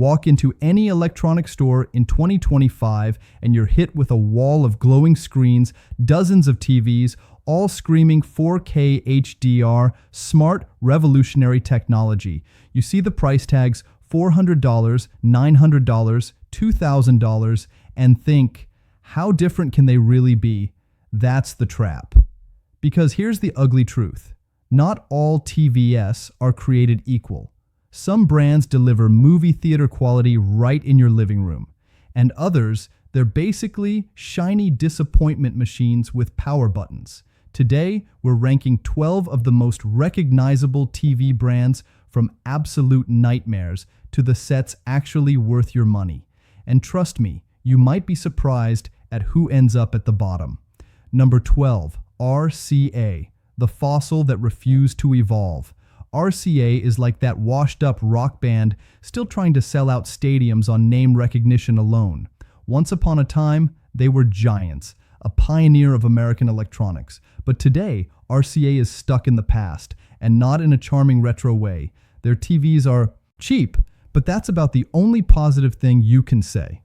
Walk into any electronic store in 2025 and you're hit with a wall of glowing screens, dozens of TVs, all screaming 4K HDR, smart, revolutionary technology. You see the price tags $400, $900, $2,000, and think, how different can they really be? That's the trap. Because here's the ugly truth. Not all TVs are created equal. Some brands deliver movie theater quality right in your living room, and others, they're basically shiny disappointment machines with power buttons. Today, we're ranking 12 of the most recognizable TV brands, from absolute nightmares to the sets actually worth your money. And trust me, you might be surprised at who ends up at the bottom. Number 12, RCA, the fossil that refused to evolve. RCA is like that washed-up rock band still trying to sell out stadiums on name recognition alone. Once upon a time, they were giants, a pioneer of American electronics. But today, RCA is stuck in the past, and not in a charming retro way. Their TVs are cheap, but that's about the only positive thing you can say.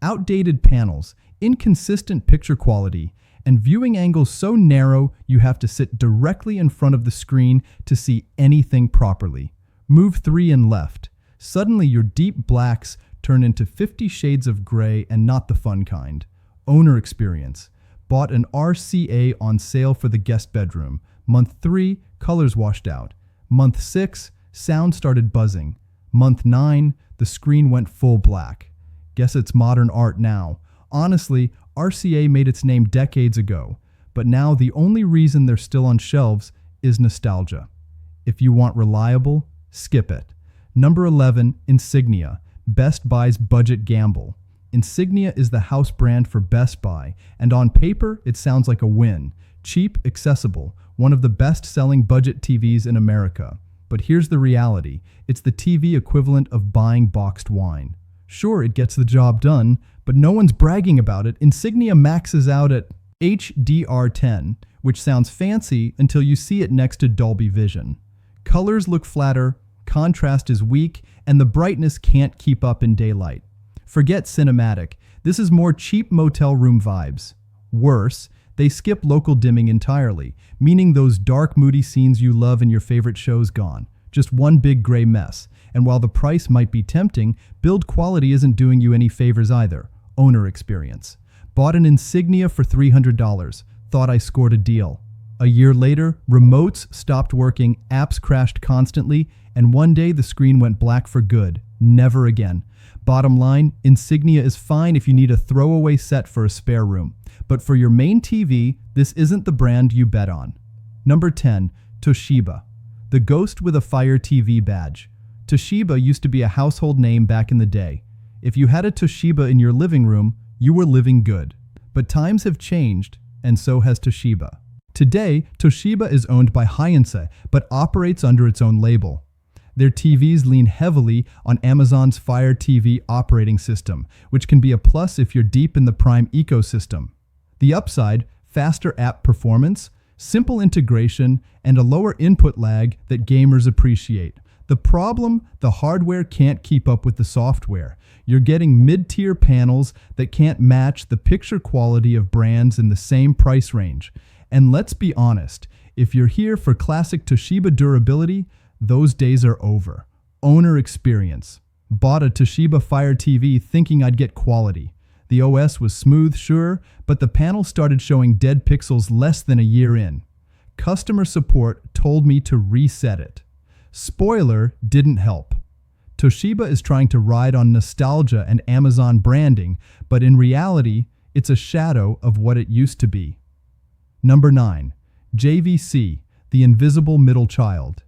Outdated panels, inconsistent picture quality, and viewing angles so narrow you have to sit directly in front of the screen to see anything properly. Move 3 and left. Suddenly your deep blacks turn into 50 shades of gray, and not the fun kind. Owner experience. Bought an RCA on sale for the guest bedroom. Month 3, colors washed out. Month 6, sound started buzzing. Month 9, the screen went full black. Guess it's modern art now. Honestly, RCA made its name decades ago, but now the only reason they're still on shelves is nostalgia. If you want reliable, skip it. Number 11, Insignia, Best Buy's budget gamble. Insignia is the house brand for Best Buy, and on paper, it sounds like a win. Cheap, accessible, one of the best-selling budget TVs in America. But here's the reality. It's the TV equivalent of buying boxed wine. Sure, it gets the job done, but no one's bragging about it. Insignia maxes out at HDR10, which sounds fancy until you see it next to Dolby Vision. Colors look flatter, contrast is weak, and the brightness can't keep up in daylight. Forget cinematic. This is more cheap motel room vibes. Worse, they skip local dimming entirely, meaning those dark, moody scenes you love in your favorite shows gone. Just one big gray mess. And while the price might be tempting, build quality isn't doing you any favors either. Owner experience. Bought an Insignia for $300. Thought I scored a deal. A year later, remotes stopped working, apps crashed constantly, and one day the screen went black for good. Never again. Bottom line, Insignia is fine if you need a throwaway set for a spare room. But for your main TV, this isn't the brand you bet on. Number 10, Toshiba. The ghost with a Fire TV badge. Toshiba used to be a household name back in the day. If you had a Toshiba in your living room, you were living good. But times have changed, and so has Toshiba. Today, Toshiba is owned by Hisense, but operates under its own label. Their TVs lean heavily on Amazon's Fire TV operating system, which can be a plus if you're deep in the Prime ecosystem. The upside, faster app performance, simple integration, and a lower input lag that gamers appreciate. The problem, the hardware can't keep up with the software. You're getting mid-tier panels that can't match the picture quality of brands in the same price range. And let's be honest, if you're here for classic Toshiba durability, those days are over. Owner experience. Bought a Toshiba Fire TV thinking I'd get quality. The OS was smooth, sure, but the panel started showing dead pixels less than a year in. Customer support told me to reset it. Spoiler, didn't help. Toshiba is trying to ride on nostalgia and Amazon branding, but in reality, it's a shadow of what it used to be. Number 9. JVC, the invisible middle child.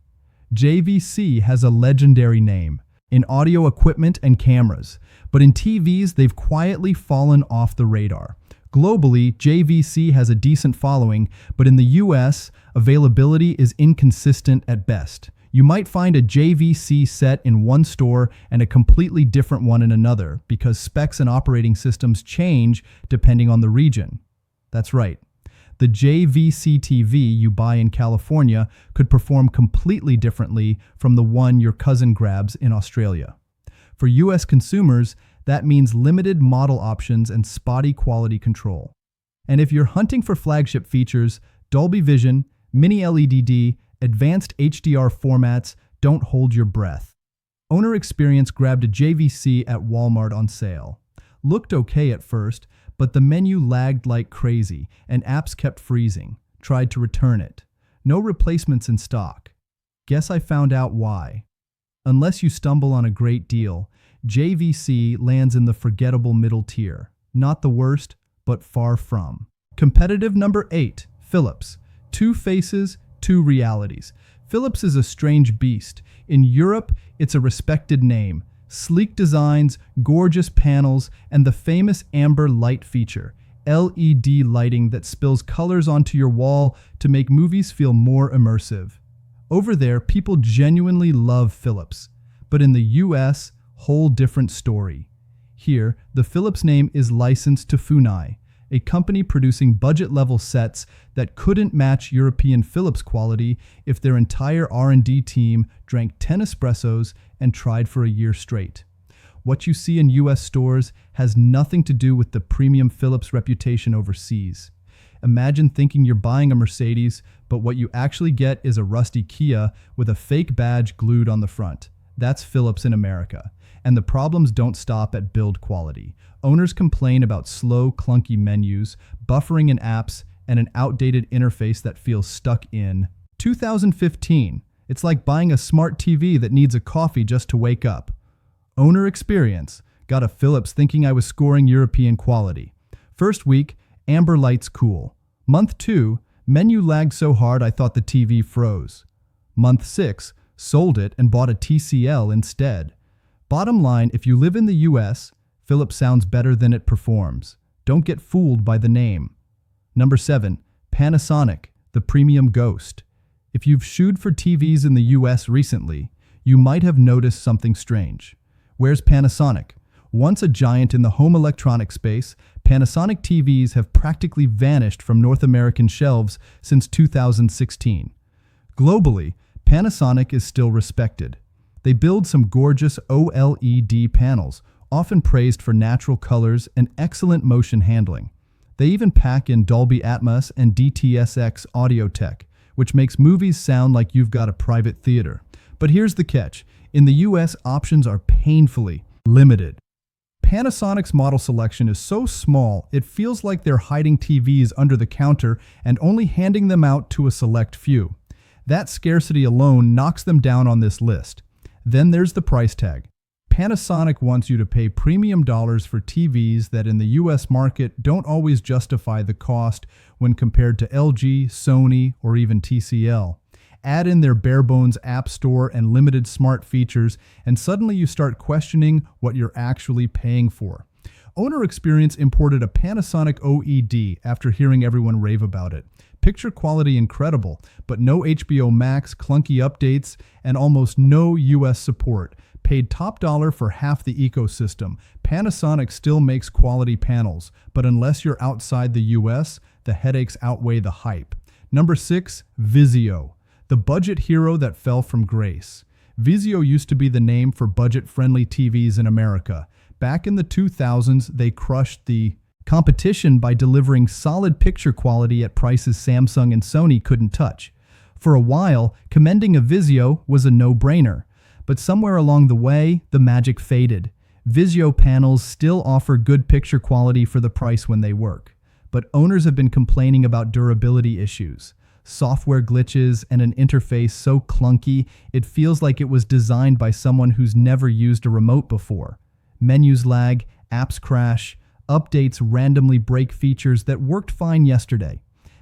JVC has a legendary name in audio equipment and cameras, but in TVs, they've quietly fallen off the radar. Globally, JVC has a decent following, but in the US, availability is inconsistent at best. You might find a JVC set in one store and a completely different one in another because specs and operating systems change depending on the region. That's right. The JVC TV you buy in California could perform completely differently from the one your cousin grabs in Australia. For US consumers, that means limited model options and spotty quality control. And if you're hunting for flagship features, Dolby Vision, Mini LED, advanced HDR formats, don't hold your breath. Owner Experience grabbed a JVC at Walmart on sale. Looked okay at first, but the menu lagged like crazy and apps kept freezing. Tried to return it. No replacements in stock. Guess I found out why. Unless you stumble on a great deal, JVC lands in the forgettable middle tier. Not the worst, but far from. Competitive number 8, Philips. Two faces, two realities. Philips is a strange beast. In Europe, it's a respected name. Sleek designs, gorgeous panels, and the famous amber light feature. LED lighting that spills colors onto your wall to make movies feel more immersive. Over there, people genuinely love Philips. But in the US, whole different story. Here, the Philips name is licensed to Funai, a company producing budget-level sets that couldn't match European Philips quality if their entire R&D team drank 10 espressos and tried for a year straight. What you see in US stores has nothing to do with the premium Philips reputation overseas. Imagine thinking you're buying a Mercedes, but what you actually get is a rusty Kia with a fake badge glued on the front. That's Philips in America. And the problems don't stop at build quality. Owners complain about slow, clunky menus, buffering in apps, and an outdated interface that feels stuck in 2015. It's like buying a smart TV that needs a coffee just to wake up. Owner Experience. Got a Philips thinking I was scoring European quality. First week, amber lights cool. Month 2, menu lagged so hard I thought the TV froze. Month 6, sold it and bought a TCL instead. Bottom line, if you live in the US, Philips sounds better than it performs. Don't get fooled by the name. Number 7, Panasonic, the premium ghost. If you've shooed for TVs in the US recently, you might have noticed something strange. Where's Panasonic? Once a giant in the home electronics space, Panasonic TVs have practically vanished from North American shelves since 2016. Globally, Panasonic is still respected. They build some gorgeous OLED panels, often praised for natural colors and excellent motion handling. They even pack in Dolby Atmos and DTS:X audio tech, which makes movies sound like you've got a private theater. But here's the catch. In the US, options are painfully limited. Panasonic's model selection is so small, it feels like they're hiding TVs under the counter and only handing them out to a select few. That scarcity alone knocks them down on this list. Then there's the price tag. Panasonic wants you to pay premium dollars for TVs that in the US market don't always justify the cost when compared to LG, Sony, or even TCL. Add in their bare-bones app store and limited smart features, and suddenly you start questioning what you're actually paying for. Owner Experience imported a Panasonic OLED after hearing everyone rave about it. Picture quality incredible, but no HBO Max, clunky updates, and almost no US support. Paid top dollar for half the ecosystem. Panasonic still makes quality panels, but unless you're outside the US, the headaches outweigh the hype. Number 6, Vizio. The budget hero that fell from grace. Vizio used to be the name for budget-friendly TVs in America. Back in the 2000s, they crushed the competition by delivering solid picture quality at prices Samsung and Sony couldn't touch. For a while, commending a Vizio was a no-brainer. But somewhere along the way, the magic faded. Vizio panels still offer good picture quality for the price when they work. But owners have been complaining about durability issues. Software glitches and an interface so clunky, it feels like it was designed by someone who's never used a remote before. Menus lag, apps crash, updates randomly break features that worked fine yesterday.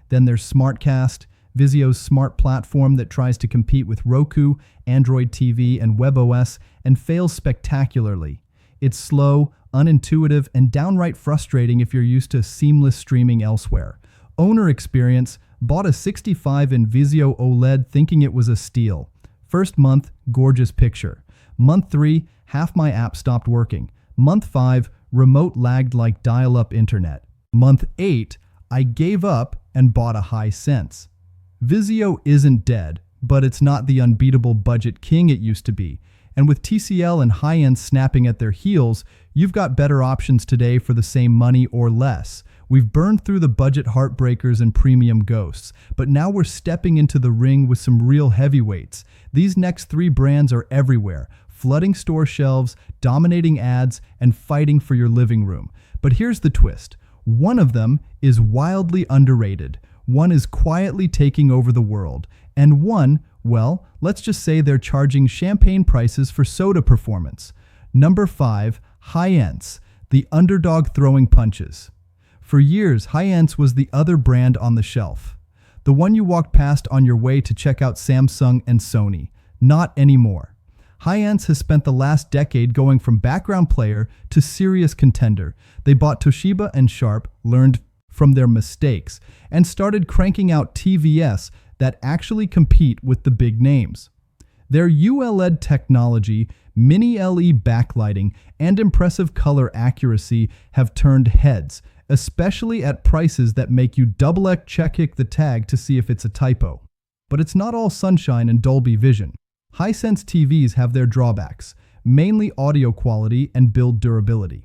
Then there's SmartCast, Vizio's smart platform that tries to compete with Roku, Android TV, and WebOS and fails spectacularly. It's slow, unintuitive, and downright frustrating if you're used to seamless streaming elsewhere. Owner Experience bought a 65-inch Vizio OLED thinking it was a steal. First month, gorgeous picture. Month 3, half my app stopped working. Month 5, remote lagged like dial-up internet. Month 8, I gave up and bought a Hisense. Vizio isn't dead, but it's not the unbeatable budget king it used to be. And with TCL and Hisense snapping at their heels, you've got better options today for the same money or less. We've burned through the budget heartbreakers and premium ghosts, but now we're stepping into the ring with some real heavyweights. These next three brands are everywhere, flooding store shelves, dominating ads, and fighting for your living room. But here's the twist. One of them is wildly underrated. One is quietly taking over the world. And one, well, let's just say they're charging champagne prices for soda performance. Number 5, Hisense, the underdog throwing punches. For years, Hisense was the other brand on the shelf. The one you walked past on your way to check out Samsung and Sony. Not anymore. Hisense has spent the last decade going from background player to serious contender. They bought Toshiba and Sharp, learned from their mistakes, and started cranking out TVS that actually compete with the big names. Their OLED technology, mini LED backlighting, and impressive color accuracy have turned heads, especially at prices that make you check the tag to see if it's a typo. But it's not all sunshine and Dolby Vision. Hisense TVs have their drawbacks, mainly audio quality and build durability.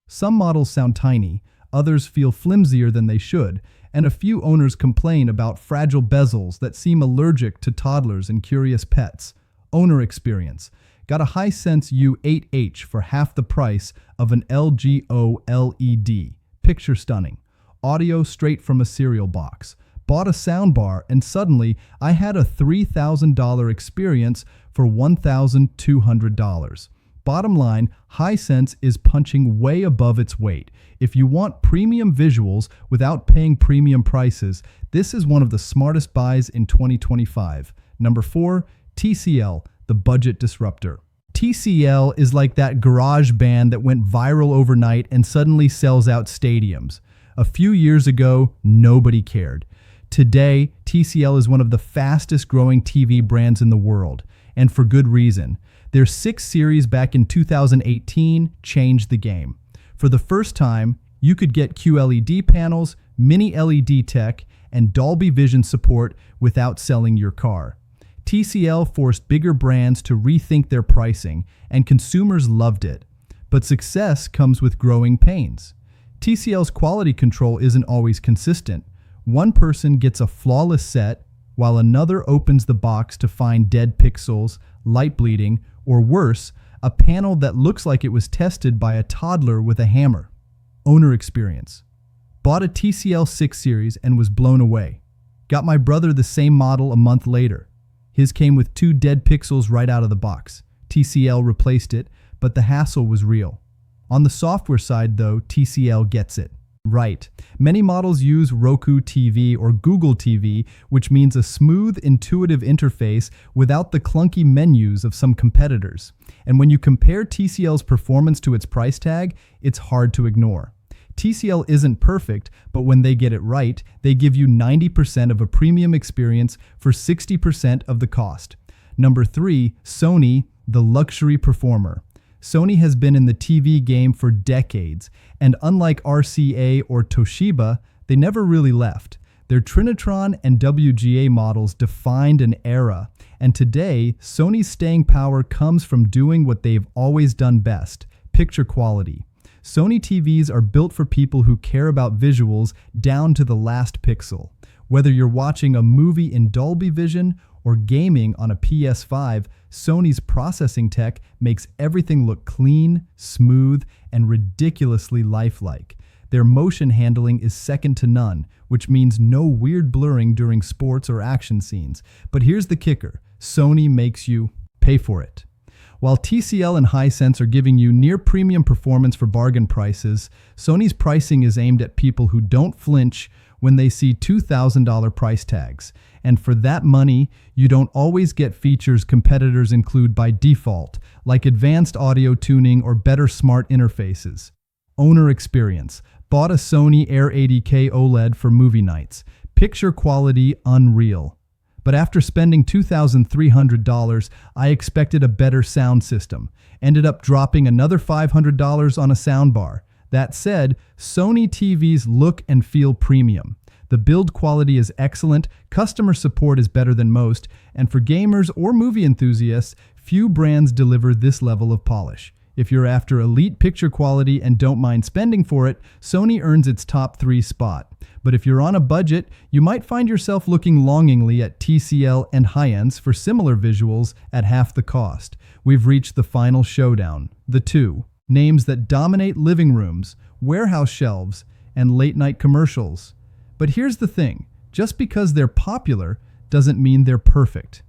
Some models sound tiny, others feel flimsier than they should, and a few owners complain about fragile bezels that seem allergic to toddlers and curious pets. Owner experience. Got a Hisense U8H for half the price of an LG OLED. Picture stunning. Audio straight from a cereal box. Bought a soundbar and suddenly I had a $3,000 experience for $1,200. Bottom line, Hisense is punching way above its weight. If you want premium visuals without paying premium prices, this is one of the smartest buys in 2025. Number 4, TCL, the budget disruptor. TCL is like that garage band that went viral overnight and suddenly sells out stadiums. A few years ago, nobody cared. Today, TCL is one of the fastest growing TV brands in the world, and for good reason. Their 6 series back in 2018 changed the game. For the first time, you could get QLED panels, mini LED tech, and Dolby Vision support without selling your car. TCL forced bigger brands to rethink their pricing, and consumers loved it. But success comes with growing pains. TCL's quality control isn't always consistent. One person gets a flawless set, while another opens the box to find dead pixels, light bleeding, or worse, a panel that looks like it was tested by a toddler with a hammer. Owner experience. Bought a TCL 6 series and was blown away. Got my brother the same model a month later. His came with 2 dead pixels right out of the box. TCL replaced it, but the hassle was real. On the software side though, TCL gets it. Right. Many models use Roku TV or Google TV, which means a smooth, intuitive interface without the clunky menus of some competitors. And when you compare TCL's performance to its price tag, it's hard to ignore. TCL isn't perfect, but when they get it right, they give you 90% of a premium experience for 60% of the cost. Number 3, Sony, the luxury performer. Sony has been in the TV game for decades, and unlike RCA or Toshiba, they never really left. Their Trinitron and WGA models defined an era, and today, Sony's staying power comes from doing what they've always done best: picture quality. Sony TVs are built for people who care about visuals down to the last pixel. Whether you're watching a movie in Dolby Vision or gaming on a PS5, Sony's processing tech makes everything look clean, smooth, and ridiculously lifelike. Their motion handling is second to none, which means no weird blurring during sports or action scenes. But here's the kicker: Sony makes you pay for it. While TCL and Hisense are giving you near premium performance for bargain prices, Sony's pricing is aimed at people who don't flinch when they see $2,000 price tags. And for that money, you don't always get features competitors include by default, like advanced audio tuning or better smart interfaces. Owner experience. Bought a Sony Air 80K OLED for movie nights. Picture quality unreal. But after spending $2,300, I expected a better sound system. Ended up dropping another $500 on a soundbar. That said, Sony TVs look and feel premium. The build quality is excellent, customer support is better than most, and for gamers or movie enthusiasts, few brands deliver this level of polish. If you're after elite picture quality and don't mind spending for it, Sony earns its top 3 spot. But if you're on a budget, you might find yourself looking longingly at TCL and Hisense for similar visuals at half the cost. We've reached the final showdown, the 2 names that dominate living rooms, warehouse shelves, and late-night commercials. But here's the thing, just because they're popular doesn't mean they're perfect.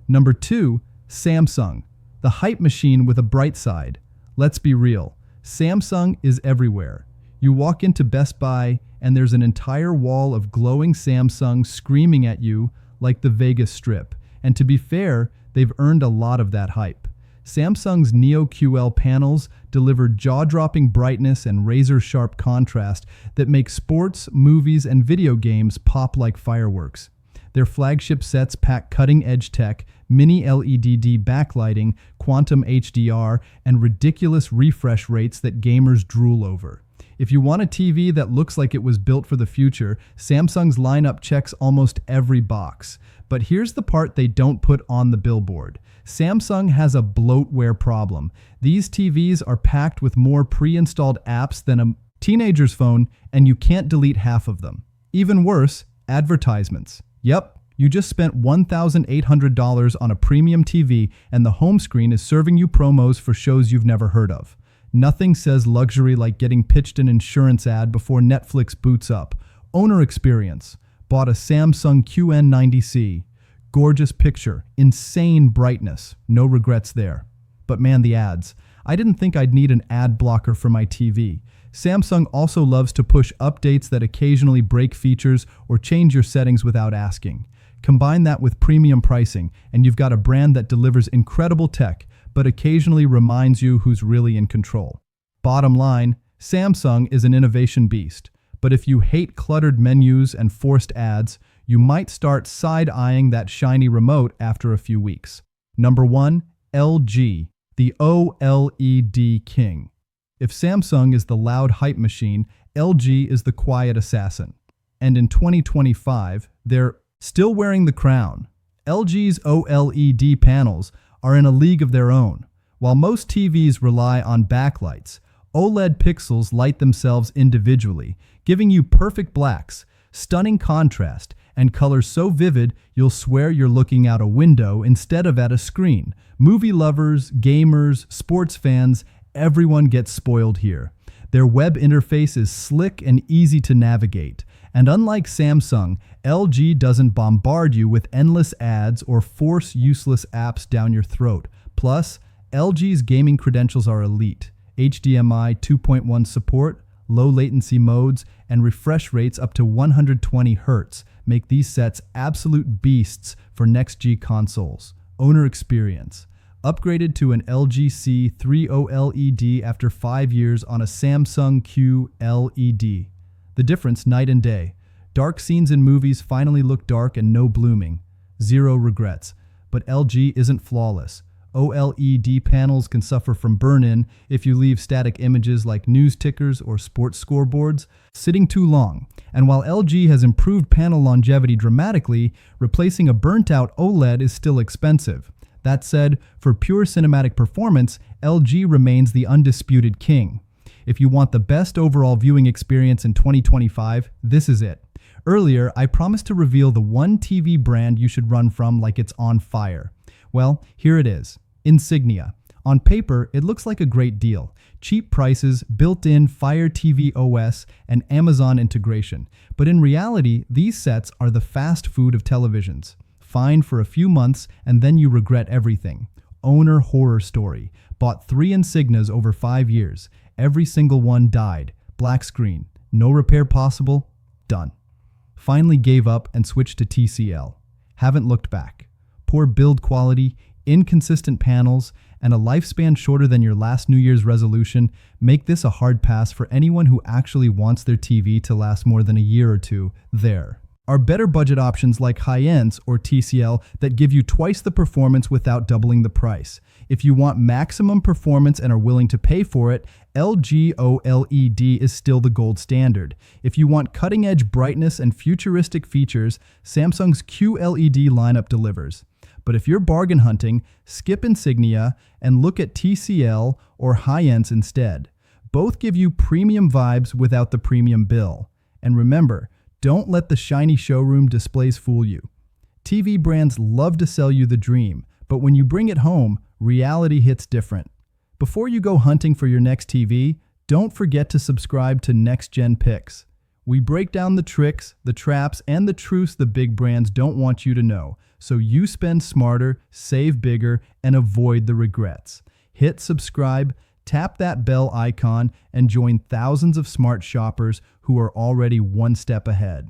Number 2, Samsung, the hype machine with a bright side. Let's be real, Samsung is everywhere. You walk into Best Buy and there's an entire wall of glowing Samsung screaming at you like the Vegas Strip. And to be fair, they've earned a lot of that hype. Samsung's Neo QL panels deliver jaw-dropping brightness and razor-sharp contrast that make sports, movies, and video games pop like fireworks. Their flagship sets pack cutting-edge tech, mini LED backlighting, quantum HDR, and ridiculous refresh rates that gamers drool over. If you want a TV that looks like it was built for the future, Samsung's lineup checks almost every box. But here's the part they don't put on the billboard. Samsung has a bloatware problem. These TVs are packed with more pre-installed apps than a teenager's phone, and you can't delete half of them. Even worse, advertisements. Yep, you just spent $1,800 on a premium TV, and the home screen is serving you promos for shows you've never heard of. Nothing says luxury like getting pitched an insurance ad before Netflix boots up. Owner experience. Bought a Samsung QN90C. Gorgeous picture. Insane brightness. No regrets there. But man, the ads. I didn't think I'd need an ad blocker for my TV. Samsung also loves to push updates that occasionally break features or change your settings without asking. Combine that with premium pricing, and you've got a brand that delivers incredible tech, but occasionally reminds you who's really in control. Bottom line, Samsung is an innovation beast, but if you hate cluttered menus and forced ads, you might start side-eyeing that shiny remote after a few weeks. Number 1, LG, the OLED king. If Samsung is the loud hype machine, LG is the quiet assassin. And in 2025, they're still wearing the crown. LG's OLED panels are in a league of their own. While most TVs rely on backlights, OLED pixels light themselves individually, giving you perfect blacks, stunning contrast, and colors so vivid you'll swear you're looking out a window instead of at a screen. Movie lovers, gamers, sports fans, everyone gets spoiled here. Their web interface is slick and easy to navigate. And unlike Samsung, LG doesn't bombard you with endless ads or force useless apps down your throat. Plus, LG's gaming credentials are elite. HDMI 2.1 support, low latency modes, and refresh rates up to 120 Hz make these sets absolute beasts for next-gen consoles. Owner experience. Upgraded to an LG C3 OLED after 5 years on a Samsung QLED. The difference night and day. Dark scenes in movies finally look dark and no blooming. Zero regrets. But LG isn't flawless. OLED panels can suffer from burn-in if you leave static images like news tickers or sports scoreboards sitting too long. And while LG has improved panel longevity dramatically, replacing a burnt-out OLED is still expensive. That said, for pure cinematic performance, LG remains the undisputed king. If you want the best overall viewing experience in 2025, this is it. Earlier, I promised to reveal the one TV brand you should run from like it's on fire. Well, here it is. Insignia. On paper, it looks like a great deal. Cheap prices, built-in Fire TV OS, and Amazon integration. But in reality, these sets are the fast food of televisions. Fine for a few months, and then you regret everything. Owner horror story. Bought 3 Insignias over 5 years. Every single one died. Black screen. No repair possible. Done. Finally gave up and switched to TCL. Haven't looked back. Poor build quality, inconsistent panels, and a lifespan shorter than your last New Year's resolution make this a hard pass for anyone who actually wants their TV to last more than a year or two. There. are better budget options like Hisense or TCL that give you twice the performance without doubling the price. If you want maximum performance and are willing to pay for it, LG OLED is still the gold standard. If you want cutting-edge brightness and futuristic features, Samsung's QLED lineup delivers. But if you're bargain hunting, skip Insignia and look at TCL or Hisense instead. Both give you premium vibes without the premium bill. And remember, don't let the shiny showroom displays fool you. TV brands love to sell you the dream, but when you bring it home, reality hits different. Before you go hunting for your next TV, don't forget to subscribe to NextGen Picks. We break down the tricks, the traps, and the truths the big brands don't want you to know, so you spend smarter, save bigger, and avoid the regrets. Hit subscribe, tap that bell icon, and join thousands of smart shoppers who are already one step ahead.